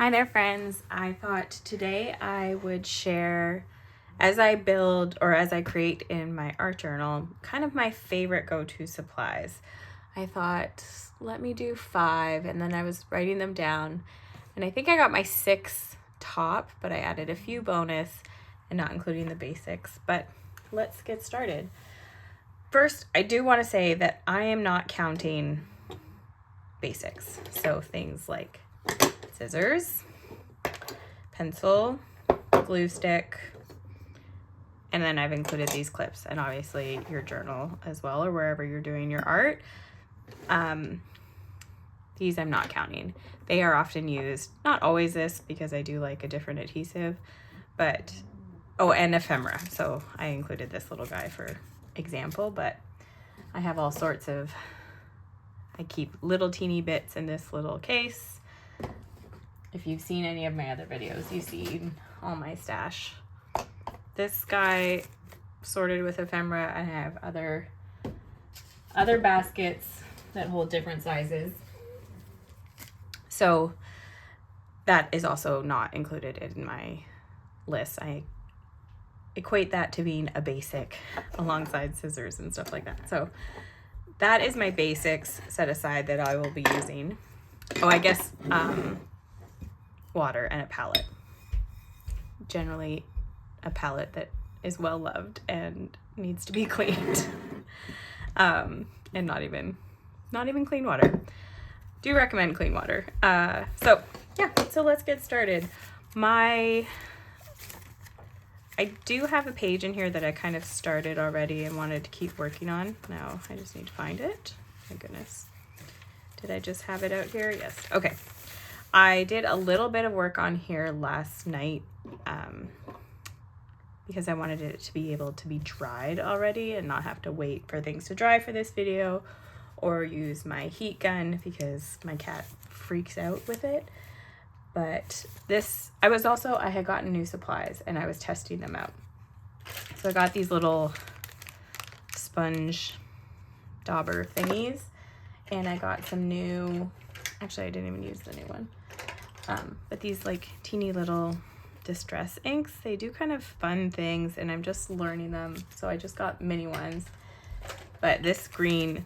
Hi there, friends. I thought today I would share, as I build or as I create in my art journal, kind of my favorite go-to supplies. I thought, let me do 5, and then I was writing them down, and I think I got my 6 top, but I added a few bonus and not including the basics. But let's get started. First, I do want to say that I am not counting basics. So things like scissors, pencil, glue stick, and then I've included these clips, and obviously your journal as well, or wherever you're doing your art. These I'm not counting. They are often used, not always this, because I do like a different adhesive, but, oh, and ephemera. So I included this little guy for example, but I have all sorts of, I keep little teeny bits in this little case. If you've seen any of my other videos, you've seen all my stash. This guy sorted with ephemera. I have other baskets that hold different sizes. So that is also not included in my list. I equate that to being a basic alongside scissors and stuff like that. So that is my basics set aside that I will be using. Oh, I guess water and a palette. Generally a palette that is well loved and needs to be cleaned. And not even clean water. Do recommend clean water. So let's get started. I do have a page in here that I kind of started already and wanted to keep working on. Now I just need to find it. My goodness. Did I just have it out here? Yes. Okay. I did a little bit of work on here last night because I wanted it to be able to be dried already and not have to wait for things to dry for this video or use my heat gun because my cat freaks out with it. But this, I had gotten new supplies and I was testing them out. So I got these little sponge dauber thingies, and I got some new, actually I didn't even use the new one. But these like teeny little distress inks, they do kind of fun things and I'm just learning them. So I just got mini ones. But this green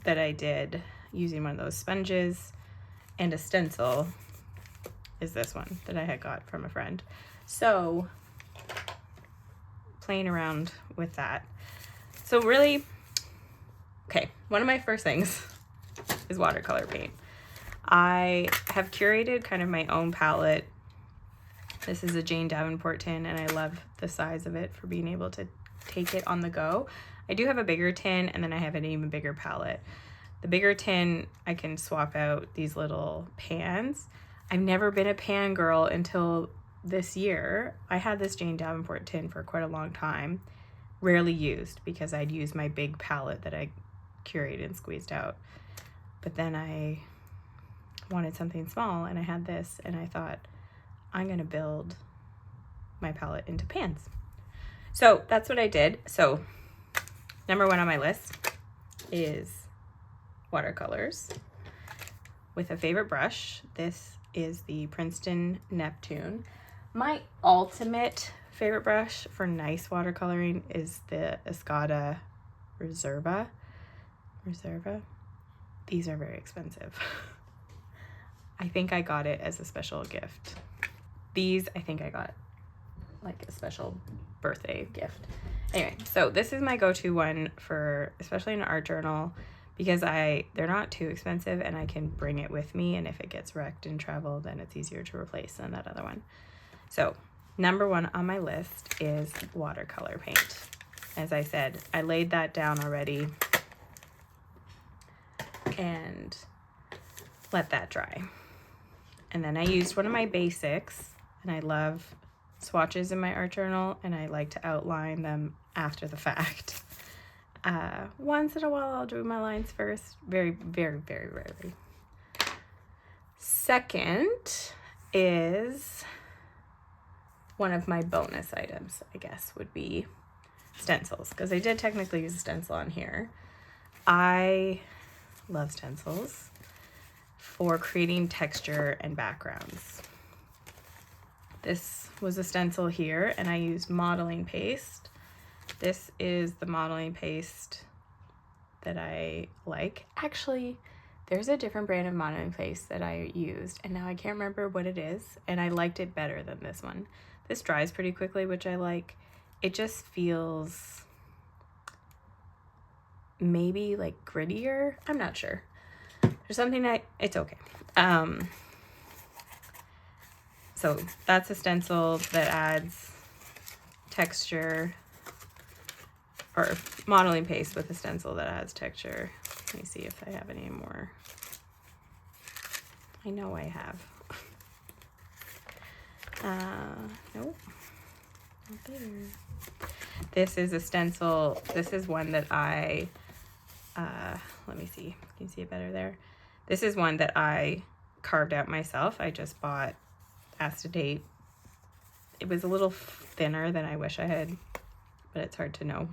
that I did using one of those sponges and a stencil is this one that I had got from a friend. So playing around with that. So really, okay, one of my first things is watercolor paint. I have curated kind of my own palette. This is a Jane Davenport tin, and I love the size of it for being able to take it on the go. I do have a bigger tin, and then I have an even bigger palette. The bigger tin, I can swap out these little pans. I've never been a pan girl until this year. I had this Jane Davenport tin for quite a long time, rarely used because I'd use my big palette that I curated and squeezed out. But then I wanted something small and I had this, and I thought, I'm gonna build my palette into pans. So that's what I did. So number 1 on my list is watercolors with a favorite brush. This is the Princeton Neptune. My ultimate favorite brush for nice watercoloring is the Escada Reserva. These are very expensive. I think I got it as a special gift. These, I think I got like a special birthday gift. Anyway, so this is my go-to one for, especially an art journal, because they're not too expensive and I can bring it with me, and if it gets wrecked in travel, then it's easier to replace than that other one. So number 1 on my list is watercolor paint. As I said, I laid that down already and let that dry. And then I used one of my basics, and I love swatches in my art journal, and I like to outline them after the fact. Once in a while I'll do my lines first, very, very, very rarely. Second is one of my bonus items, I guess, would be stencils, because I did technically use a stencil on here. I love stencils. for creating texture and backgrounds. This was a stencil here, and I used modeling paste. This is the modeling paste that I like. Actually, there's a different brand of modeling paste that I used, and now I can't remember what it is, and I liked it better than this one. This dries pretty quickly, which I like. It just feels maybe like grittier. I'm not sure. There's something that it's okay. So that's a stencil that adds texture, or modeling paste with a stencil that adds texture. Let me see if I have any more. I know I have. Nope, not there. This is a stencil. This is one that I, let me see. Can you see it better there? This is one that I carved out myself. I just bought acetate. It was a little thinner than I wish I had, but it's hard to know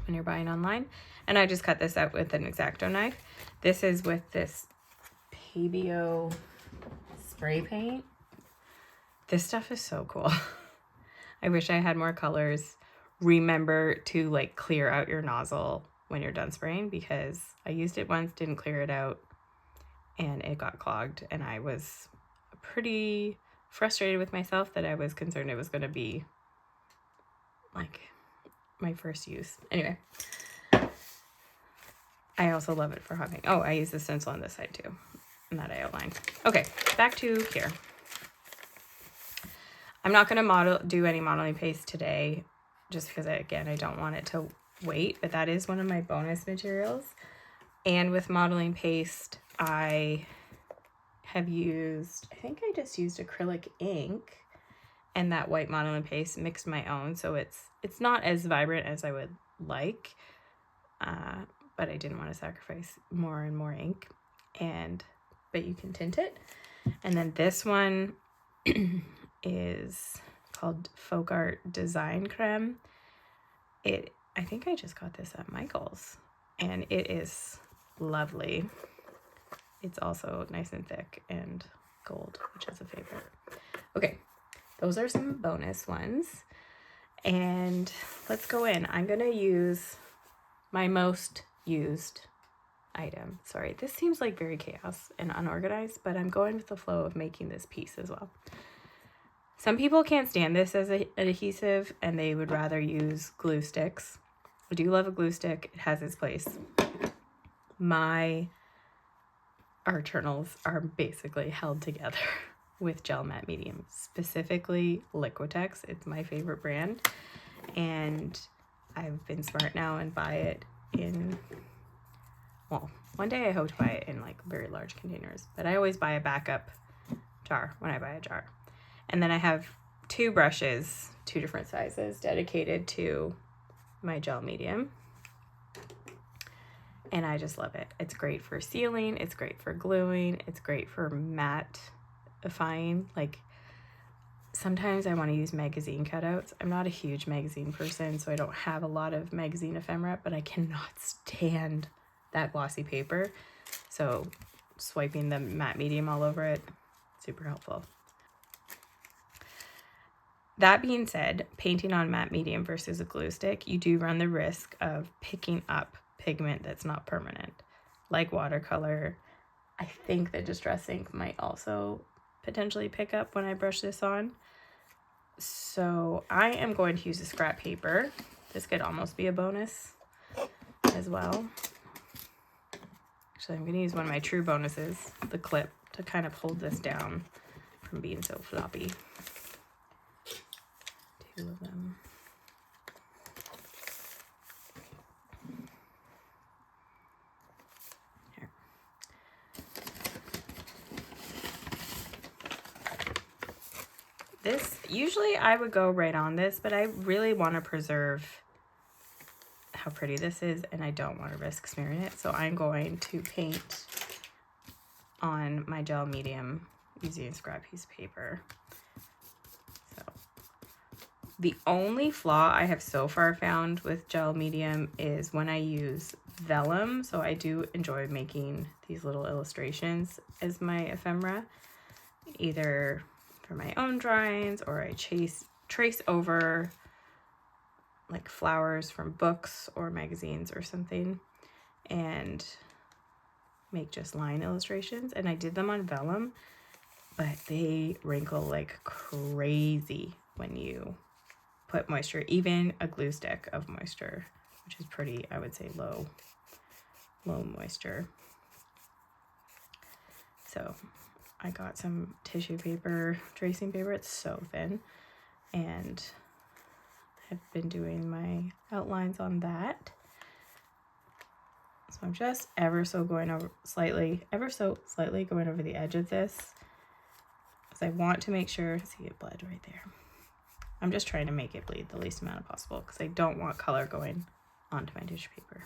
when you're buying online. And I just cut this out with an X-Acto knife. This is with this Pabio spray paint. This stuff is so cool. I wish I had more colors. Remember to like clear out your nozzle when you're done spraying, because I used it once, didn't clear it out, and it got clogged, and I was pretty frustrated with myself that I was concerned it was going to be like my first use. Anyway, I also love it for hot paint. Oh, I use the stencil on this side too, and that I outlined. Okay, back to here. I'm not going to do any modeling paste today, just because I don't want it to wait, but that is one of my bonus materials. And with modeling paste, I have used, I think I just used acrylic ink and that white modeling paste, mixed my own, so it's not as vibrant as I would like, but I didn't want to sacrifice more and more ink, but you can tint it. And then this one is called Folk Art Design Crème. I think I just got this at Michael's, and it is lovely. It's also nice and thick and gold, which is a favorite. Okay, those are some bonus ones. And let's go in. I'm gonna use my most used item. Sorry, this seems like very chaos and unorganized, but I'm going with the flow of making this piece as well. Some people can't stand this as an adhesive, and they would rather use glue sticks. I do love a glue stick. It has its place. My art journals are basically held together with gel matte medium, specifically Liquitex. It's my favorite brand, and I've been smart now and buy it in, well, one day I hope to buy it in like very large containers, but I always buy a backup jar when I buy a jar. And then I have two brushes, two different sizes, dedicated to my gel medium. And I just love it. It's great for sealing. It's great for gluing. It's great for mattifying. Like, sometimes I want to use magazine cutouts. I'm not a huge magazine person, so I don't have a lot of magazine ephemera, but I cannot stand that glossy paper. So swiping the matte medium all over it, super helpful. That being said, painting on matte medium versus a glue stick, you do run the risk of picking up pigment that's not permanent, like watercolor. I think the Distress ink might also potentially pick up when I brush this on. So I am going to use a scrap paper. This could almost be a bonus as well. Actually, I'm going to use one of my true bonuses, the clip, to kind of hold this down from being so floppy. Two of them. Here. This, usually I would go right on this, but I really want to preserve how pretty this is, and I don't want to risk smearing it, so I'm going to paint on my gel medium using a scrap piece of paper. The only flaw I have so far found with gel medium is when I use vellum, so I do enjoy making these little illustrations as my ephemera, either for my own drawings, or I trace over like flowers from books or magazines or something and make just line illustrations. And I did them on vellum, but they wrinkle like crazy when you put moisture, even a glue stick of moisture, which is pretty, I would say, low moisture. So I got some tissue paper, tracing paper. It's so thin, and I've been doing my outlines on that. So I'm just ever so slightly going over the edge of this, because I want to make sure, see it bled right there. I'm just trying to make it bleed the least amount possible, because I don't want color going onto my tissue paper.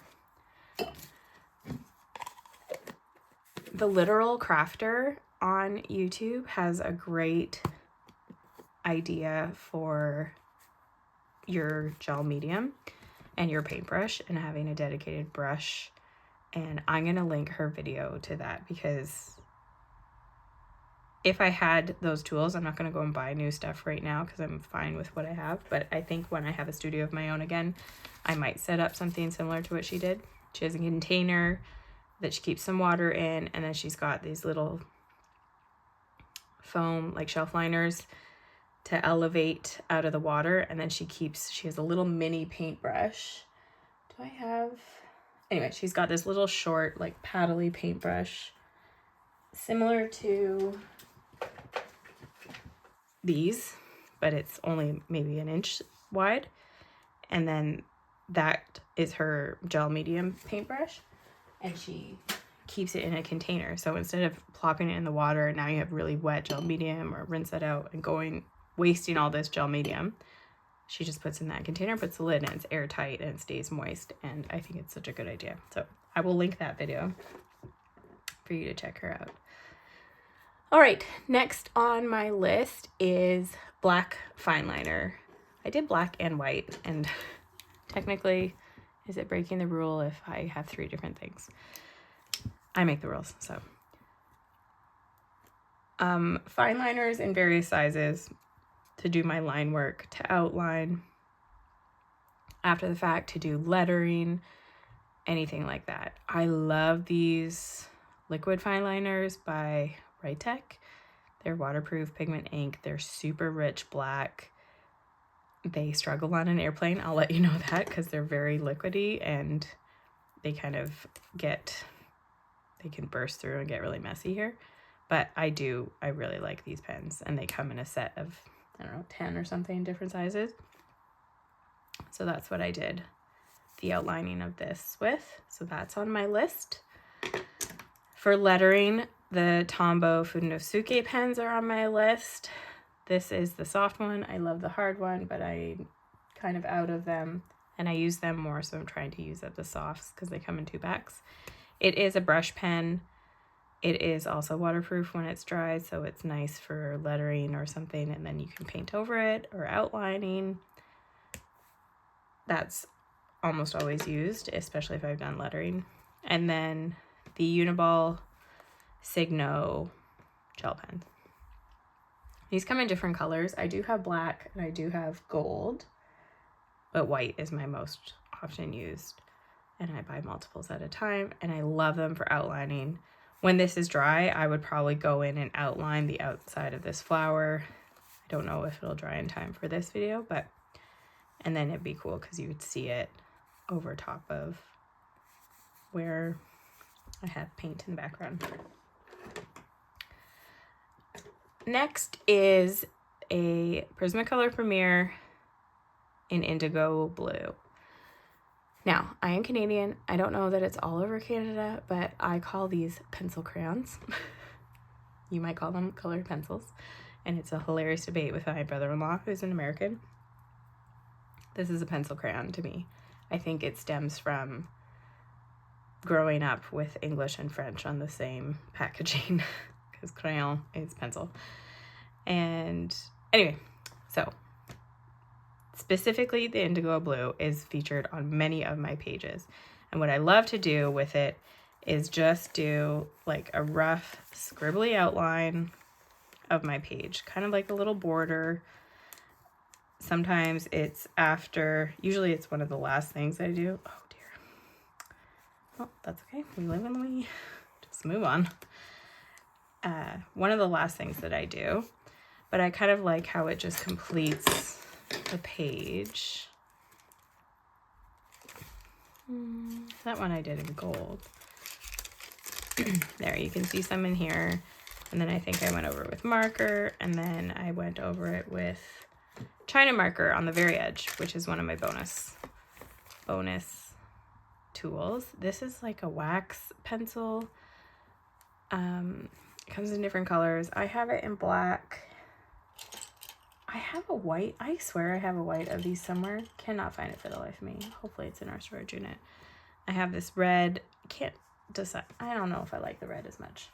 The Literal Crafter on YouTube has a great idea for your gel medium and your paintbrush and having a dedicated brush. And I'm going to link her video to that, because if I had those tools, I'm not going to go and buy new stuff right now because I'm fine with what I have. But I think when I have a studio of my own again, I might set up something similar to what she did. She has a container that she keeps some water in, and then she's got these little foam like shelf liners to elevate out of the water, and then she has a little mini paintbrush. Anyway, she's got this little short like paddly paintbrush similar to these, but it's only maybe an inch wide, and then that is her gel medium paintbrush, and she keeps it in a container. So instead of plopping it in the water, now you have really wet gel medium, or rinse it out and wasting all this gel medium, she just puts in that container, puts the lid, and it's airtight and it stays moist. And I think it's such a good idea. So I will link that video for you to check her out. All right, next on my list is black fineliner. I did black and white, and technically, is it breaking the rule if I have 3 different things? I make the rules, so. Fineliners in various sizes to do my line work, to outline after the fact, to do lettering, anything like that. I love these liquid fineliners by Writech. They're waterproof pigment ink. They're super rich black. They struggle on an airplane, I'll let you know that, because they're very liquidy, and they kind of they can burst through and get really messy here. But I really like these pens, and they come in a set of, I don't know, 10 or something different sizes. So that's what I did the outlining of this with. So that's on my list. For lettering, the Tombow Fudenosuke pens are on my list. This is the soft one. I love the hard one, but I'm kind of out of them, and I use them more, so I'm trying to use up the softs because they come in 2 packs. It is a brush pen. It is also waterproof when it's dry, so it's nice for lettering or something, and then you can paint over it, or outlining. That's almost always used, especially if I've done lettering. And then the Uniball Signo gel pens. These come in different colors. I do have black and I do have gold, but white is my most often used, and I buy multiples at a time, and I love them for outlining. When this is dry, I would probably go in and outline the outside of this flower. I don't know if it'll dry in time for this video, and then it'd be cool because you would see it over top of where I have paint in the background. Next is a Prismacolor Premier in indigo blue. Now, I am Canadian. I don't know that it's all over Canada, but I call these pencil crayons. You might call them colored pencils. And it's a hilarious debate with my brother-in-law, who's an American. This is a pencil crayon to me. I think it stems from growing up with English and French on the same packaging, because crayon is pencil. And anyway, so specifically the indigo blue is featured on many of my pages. And what I love to do with it is just do like a rough scribbly outline of my page, kind of like a little border. Sometimes it's after, usually it's one of the last things I do. Oh dear. Well, that's okay. We live and we just move on. One of the last things that I do, but I kind of like how it just completes the page. That one I did in gold. There, you can see some in here. And then I think I went over it with marker, and then I went over it with China marker on the very edge, which is one of my bonus tools. This is like a wax pencil. It comes in different colors. I have it in black. I have a white. I swear I have a white of these somewhere. Cannot find it for the life of me. Hopefully it's in our storage unit. I have this red. Can't decide. I don't know if I like the red as much.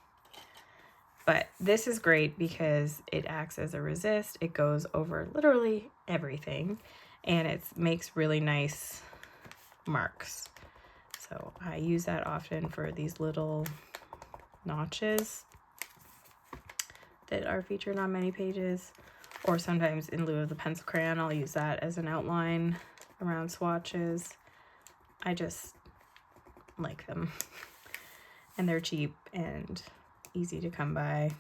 But this is great because it acts as a resist. It goes over literally everything. And it makes really nice marks. So I use that often for these little notches that are featured on many pages. Or sometimes in lieu of the pencil crayon, I'll use that as an outline around swatches. I just like them. And they're cheap and easy to come by.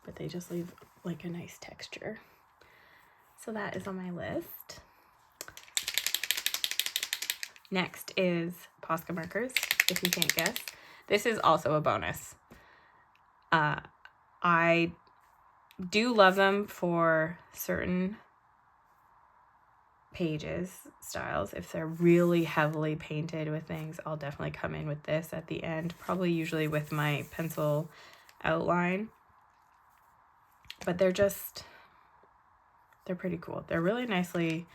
But they just leave like a nice texture. So that is on my list. Next is Posca markers, if you can't guess. This is also a bonus. I do love them for certain pages, styles. If they're really heavily painted with things, I'll definitely come in with this at the end, probably usually with my pencil outline. But they're pretty cool. They're really nicely,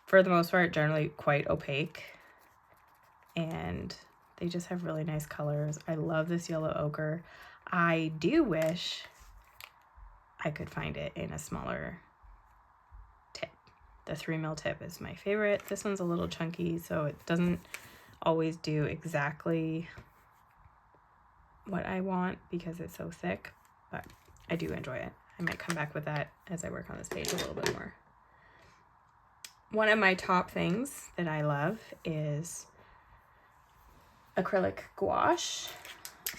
for the most part, generally quite opaque. And they just have really nice colors. I love this yellow ochre. I do wish I could find it in a smaller tip. The 3mm tip is my favorite. This one's a little chunky, so it doesn't always do exactly what I want because it's so thick, but I do enjoy it. I might come back with that as I work on this page a little bit more. One of my top things that I love is acrylic gouache.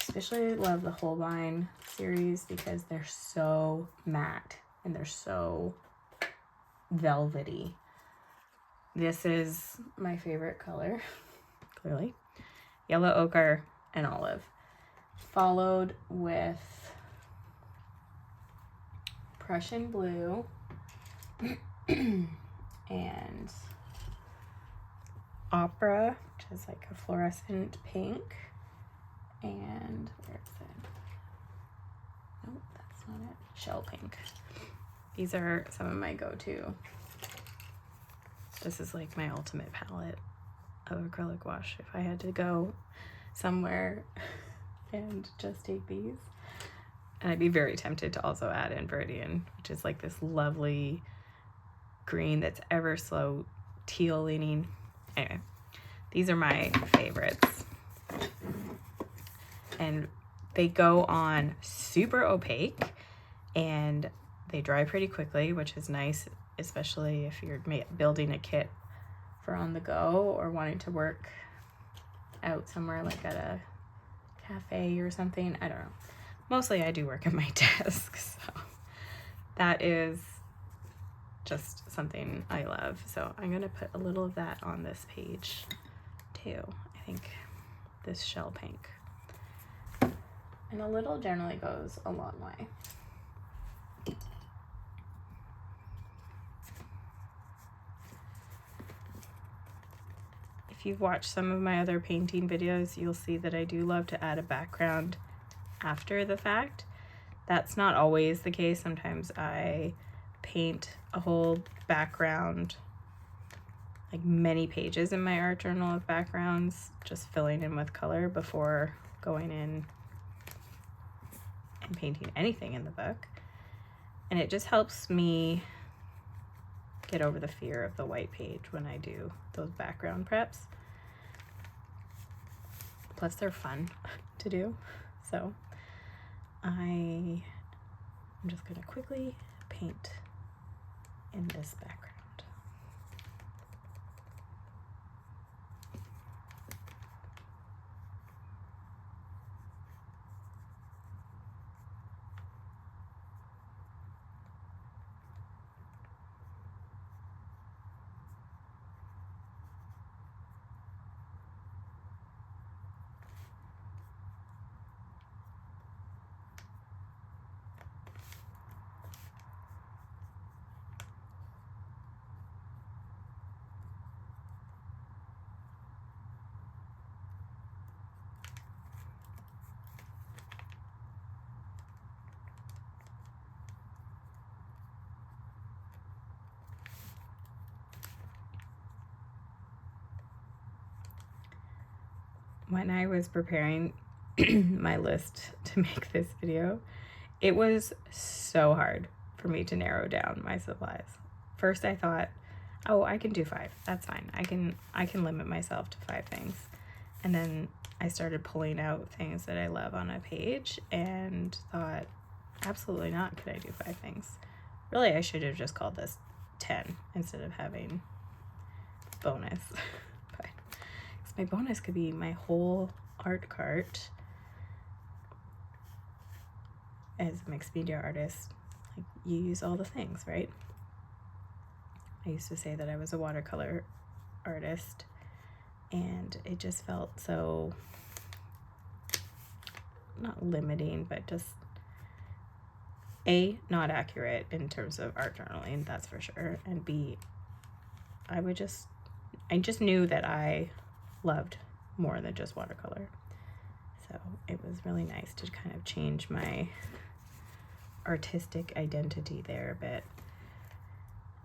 Especially love the Holbein series because they're so matte and they're so velvety. This is my favorite color, clearly. Yellow ochre and olive. Followed with Prussian blue and opera, which is like a fluorescent pink. And where is it? Nope, that's not it. Shell pink. These are some of my go-to. This is like my ultimate palette of acrylic gouache. If I had to go somewhere and just take these. And I'd be very tempted to also add in Viridian, which is like this lovely green that's ever so teal leaning. Anyway, these are my favorites. And they go on super opaque and they dry pretty quickly, which is nice, especially if you're building a kit for on the go or wanting to work out somewhere like at a cafe or something. I don't know. Mostly I do work at my desk, so that is just something I love. So I'm going to put a little of that on this page too. I think this shell pink. And a little generally goes a long way. If you've watched some of my other painting videos, you'll see that I do love to add a background after the fact. That's not always the case. Sometimes I paint a whole background, like many pages in my art journal of backgrounds, just filling in with color before going in and painting anything in the book. And it just helps me get over the fear of the white page when I do those background preps. Plus they're fun to do. So I'm just going to quickly paint in this background. When I was preparing my list to make this video, it was so hard for me to narrow down my supplies. First I thought, oh, I can do 5. That's fine. I can limit myself to 5 things. And then I started pulling out things that I love on a page and thought, absolutely not could I do 5 things. Really, I should have just called this 10 instead of having bonus. But my bonus could be my whole art cart. As a mixed media artist, like, you use all the things, right? I used to say that I was a watercolor artist, and it just felt so, not limiting, but just A, not accurate in terms of art journaling, that's for sure, and B, I just knew that I loved more than just watercolor. So it was really nice to kind of change my artistic identity there a bit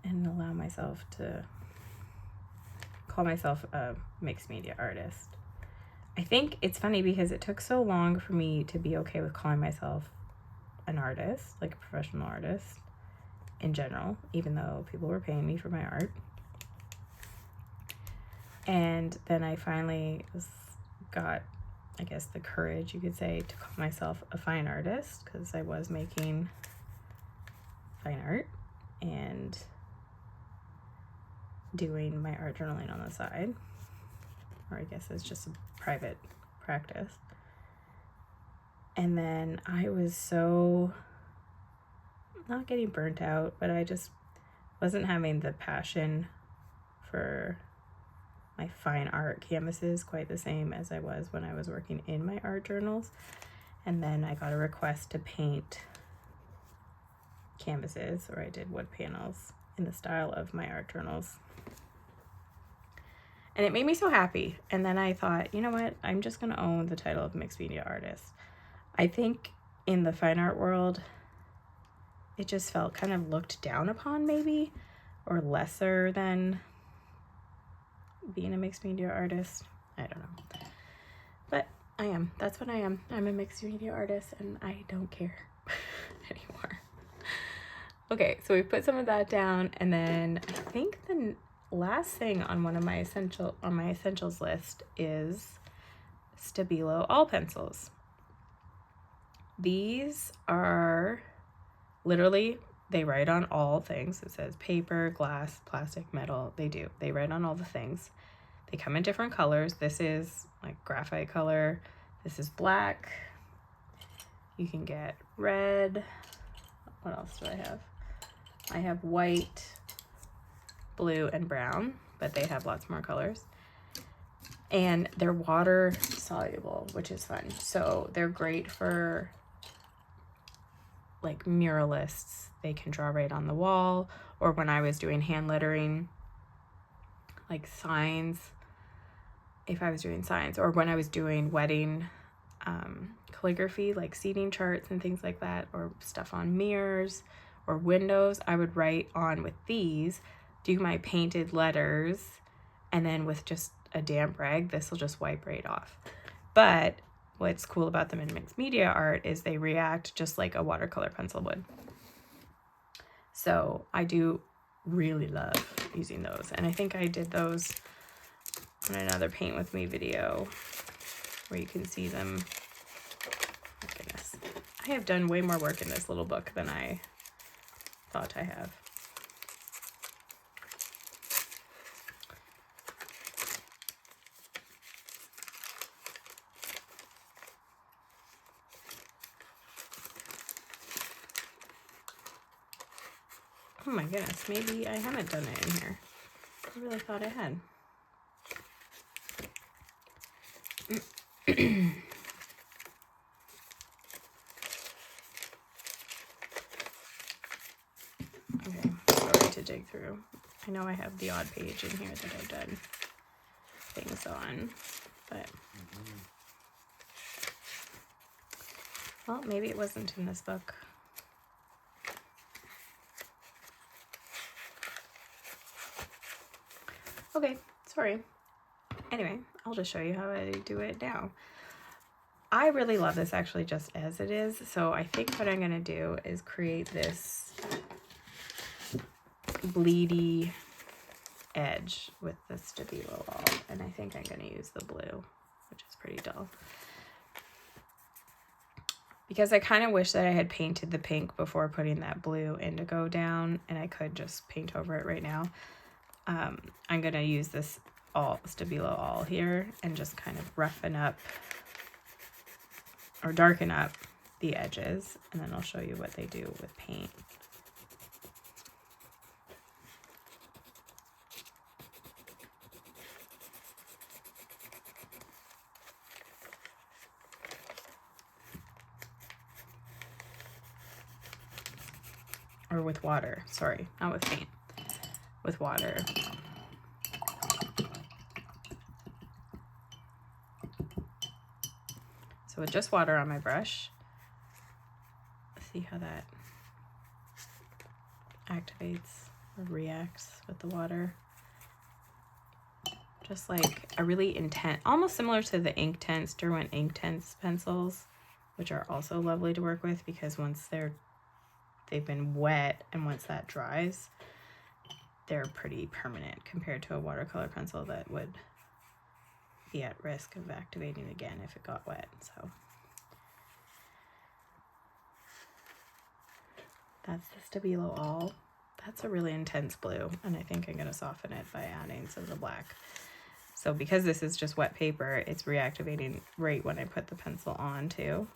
and allow myself to call myself a mixed media artist. I think it's funny because it took so long for me to be okay with calling myself an artist, like a professional artist in general, even though people were paying me for my art. And then I finally got, I guess, the courage, you could say, to call myself a fine artist, because I was making fine art and doing my art journaling on the side, or I guess it's just a private practice. And then I was so, not getting burnt out, but I just wasn't having the passion for my fine art canvases quite the same as I was when I was working in my art journals. And then I got a request to paint canvases, or I did wood panels in the style of my art journals. And it made me so happy. And then I thought, you know what? I'm just going to own the title of mixed media artist. I think in the fine art world, it just felt kind of looked down upon maybe, or lesser than being a mixed media artist. I don't know. But I am. That's what I am. I'm a mixed media artist and I don't care anymore. Okay, so we put some of that down, and then I think the last thing on my essentials list is Stabilo all pencils. These are literally, they write on all things. It says paper, glass, plastic, metal. They write on all the things. They come in different colors. This is like graphite color. This is black. You can get red. What else do I have? I have white, blue, and brown, but they have lots more colors. And they're water soluble, which is fun. So they're great for like muralists. They can draw right on the wall, or when I was doing hand lettering, like signs, if I was doing signs, or when I was doing wedding calligraphy, like seating charts and things like that, or stuff on mirrors or windows, I would write on with these, do my painted letters, and then with just a damp rag, this will just wipe right off. But what's cool about them in mixed media art is they react just like a watercolor pencil would. So I do really love using those. And I think I did those on another Paint With Me video where you can see them. Oh, goodness. I have done way more work in this little book than I thought I have. Oh my goodness, maybe I haven't done it in here. I really thought I had. Okay, sorry to dig through. I know I have the odd page in here that I've done things on, but well, maybe it wasn't in this book. Okay, sorry. Anyway, I'll just show you how I do it now. I really love this actually just as it is, so I think what I'm going to do is create this bleedy edge with the Stabilo All, and I think I'm going to use the blue, which is pretty dull. Because I kind of wish that I had painted the pink before putting that blue indigo down, and I could just paint over it right now. I'm going to use this Stabilo All here and just kind of roughen up or darken up the edges, and then I'll show you what they do with paint. Or with water, sorry, not with paint, with water. So with just water on my brush, see how that activates or reacts with the water. Just like a really intense, almost similar to the Inktense, Derwent Inktense pencils, which are also lovely to work with because once they've been wet and once that dries, they're pretty permanent compared to a watercolor pencil that would be at risk of activating again if it got wet. So that's the Stabilo All. That's a really intense blue, and I think I'm going to soften it by adding some of the black. So because this is just wet paper, it's reactivating right when I put the pencil on too.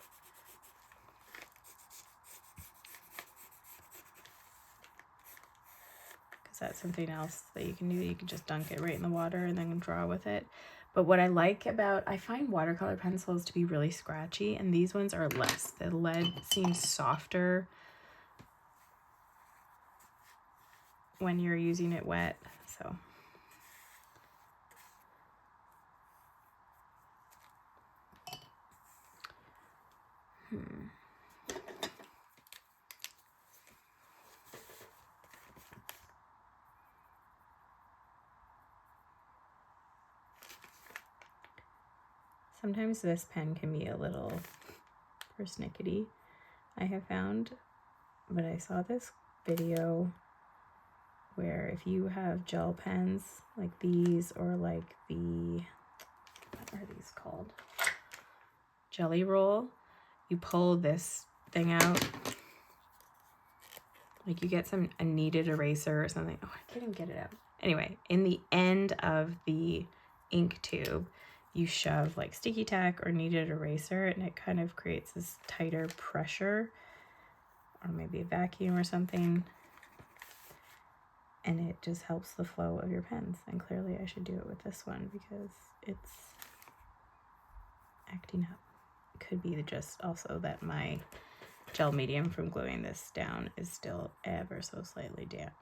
Because that's something else that you can do. You can just dunk it right in the water and then draw with it. But what I like about, I find watercolor pencils to be really scratchy, and these ones are less. The lead seems softer when you're using it wet, so. Sometimes this pen can be a little persnickety, I have found, but I saw this video where if you have gel pens like these or like the, what are these called? Jelly roll, you pull this thing out, like you get a kneaded eraser or something. Oh, I can't even get it out. Anyway, in the end of the ink tube, you shove like sticky tack or kneaded eraser, and it kind of creates this tighter pressure, or maybe a vacuum or something, and it just helps the flow of your pens. And clearly I should do it with this one because it's acting up. It could be just also that my gel medium from gluing this down is still ever so slightly damp,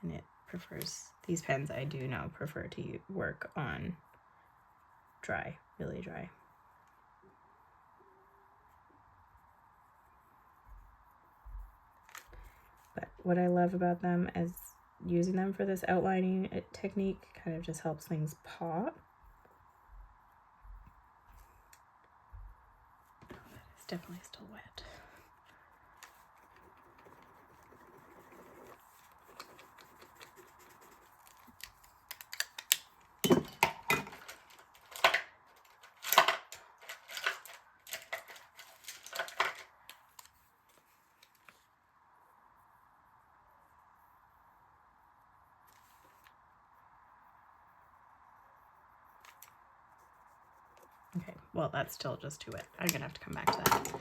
and it prefers, these pens I do know prefer to work on dry, really dry. But what I love about them is using them for this outlining technique kind of just helps things pop. Oh, that is definitely still wet. well, that's still just too wet. I'm gonna have to come back to that.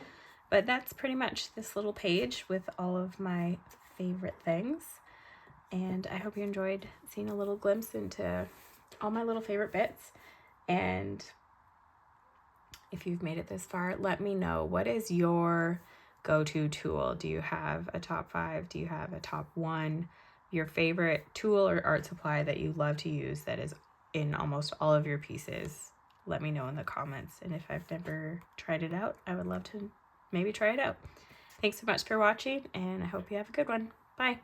But that's pretty much this little page with all of my favorite things. And I hope you enjoyed seeing a little glimpse into all my little favorite bits. And if you've made it this far, let me know, what is your go-to tool? Do you have a top 5? Do you have a top 1? Your favorite tool or art supply that you love to use that is in almost all of your pieces? Let me know in the comments. And if I've never tried it out, I would love to maybe try it out. Thanks so much for watching, and I hope you have a good one. Bye.